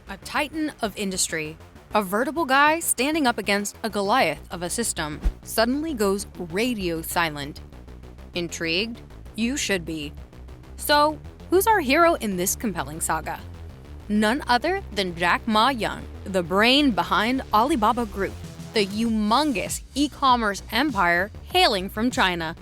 A titan of industry, a veritable guy standing up against a Goliath of a system, suddenly goes radio silent. Intrigued? You should be. So, who's our hero in this compelling saga? None other than Jack Ma Young, the brain behind Alibaba Group, the humongous e-commerce empire hailing from China.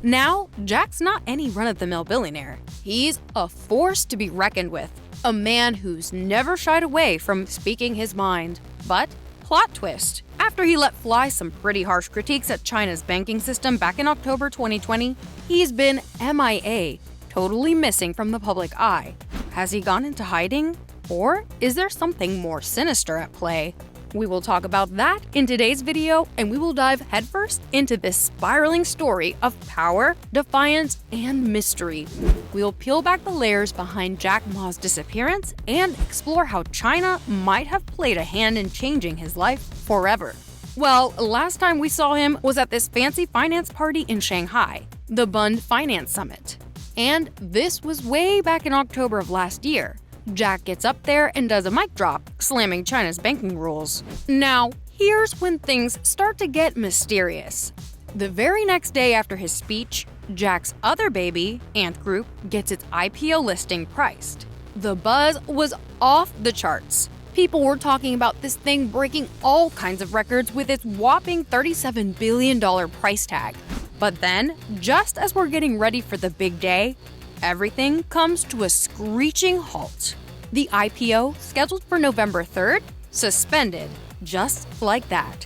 Now, Jack's not any run-of-the-mill billionaire. He's a force to be reckoned with, a man who's never shied away from speaking his mind. But, plot twist, after he let fly some pretty harsh critiques at China's banking system back in October 2020, he's been MIA, totally missing from the public eye. Has he gone into hiding? Or is there something more sinister at play? We will talk about that in today's video, and we will dive headfirst into this spiraling story of power, defiance, and mystery. We'll peel back the layers behind Jack Ma's disappearance and explore how China might have played a hand in changing his life forever. Well, last time we saw him was at this fancy finance party in Shanghai, the Bund Finance Summit. And this was way back in October of last year. Jack gets up there and does a mic drop, slamming China's banking rules. Now, here's when things start to get mysterious. The very next day after his speech, Jack's other baby, Ant Group, gets its IPO listing priced. The buzz was off the charts. People were talking about this thing breaking all kinds of records with its whopping $37 billion price tag. But then, just as we're getting ready for the big day, everything comes to a screeching halt. The IPO, scheduled for November 3rd, suspended, just like that.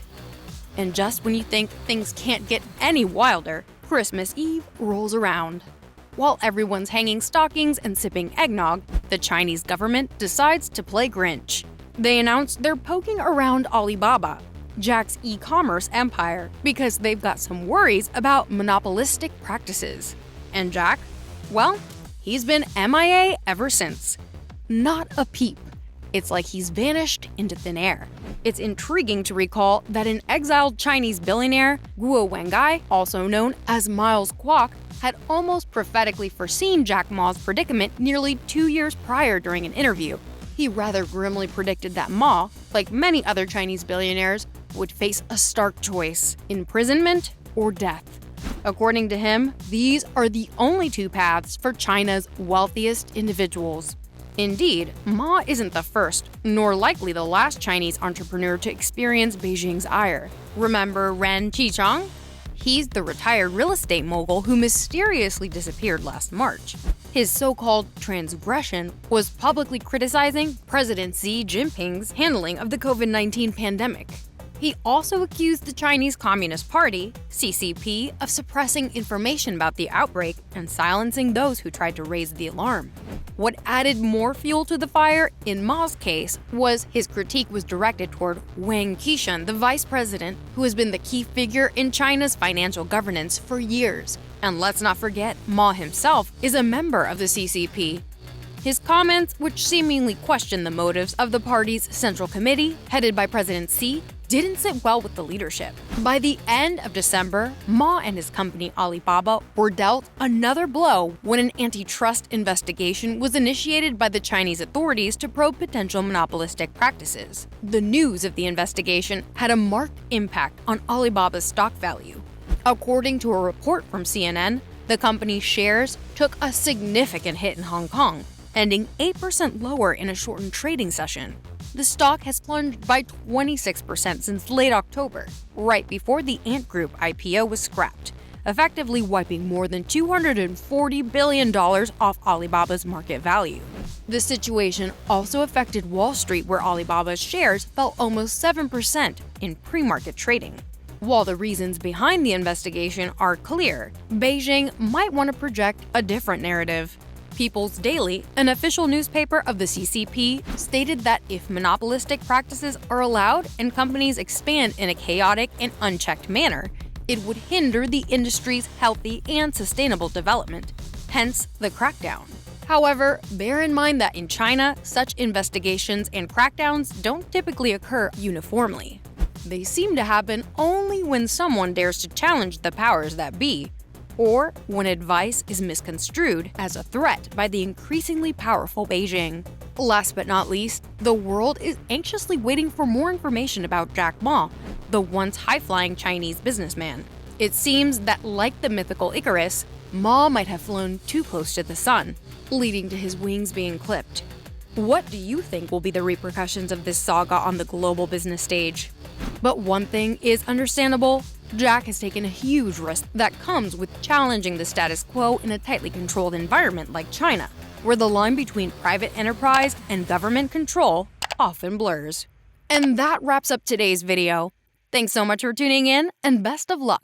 And just when you think things can't get any wilder, Christmas Eve rolls around. While everyone's hanging stockings and sipping eggnog, the Chinese government decides to play Grinch. They announce they're poking around Alibaba, Jack's e-commerce empire, because they've got some worries about monopolistic practices. And Jack? Well, he's been MIA ever since. Not a peep. It's like he's vanished into thin air. It's intriguing to recall that an exiled Chinese billionaire, Guo Wengai, also known as Miles Kwok, had almost prophetically foreseen Jack Ma's predicament nearly 2 years prior during an interview. He rather grimly predicted that Ma, like many other Chinese billionaires, would face a stark choice: imprisonment or death. According to him, these are the only two paths for China's wealthiest individuals. Indeed, Ma isn't the first, nor likely the last Chinese entrepreneur to experience Beijing's ire. Remember Ren Qichang? He's the retired real estate mogul who mysteriously disappeared last March. His so-called transgression was publicly criticizing President Xi Jinping's handling of the COVID-19 pandemic. He also accused the Chinese Communist Party, CCP, of suppressing information about the outbreak and silencing those who tried to raise the alarm. What added more fuel to the fire in Ma's case was his critique was directed toward Wang Qishan, the vice president, who has been the key figure in China's financial governance for years. And let's not forget, Ma himself is a member of the CCP. His comments, which seemingly questioned the motives of the party's Central Committee, headed by President Xi, didn't sit well with the leadership. By the end of December, Ma and his company Alibaba were dealt another blow when an antitrust investigation was initiated by the Chinese authorities to probe potential monopolistic practices. The news of the investigation had a marked impact on Alibaba's stock value. According to a report from CNN, the company's shares took a significant hit in Hong Kong, ending 8% lower in a shortened trading session. The stock has plunged by 26% since late October, right before the Ant Group IPO was scrapped, effectively wiping more than $240 billion off Alibaba's market value. The situation also affected Wall Street, where Alibaba's shares fell almost 7% in pre-market trading. While the reasons behind the investigation are clear, Beijing might want to project a different narrative. People's Daily, an official newspaper of the CCP, stated that if monopolistic practices are allowed and companies expand in a chaotic and unchecked manner, it would hinder the industry's healthy and sustainable development, hence the crackdown. However, bear in mind that in China, such investigations and crackdowns don't typically occur uniformly. They seem to happen only when someone dares to challenge the powers that be. or when advice is misconstrued as a threat by the increasingly powerful Beijing. Last but not least, the world is anxiously waiting for more information about Jack Ma, the once high-flying Chinese businessman. It seems that, like the mythical Icarus, Ma might have flown too close to the sun, leading to his wings being clipped. What do you think will be the repercussions of this saga on the global business stage? But one thing is understandable. Jack has taken a huge risk that comes with challenging the status quo in a tightly controlled environment like China, where the line between private enterprise and government control often blurs. And that wraps up today's video. Thanks so much for tuning in, and best of luck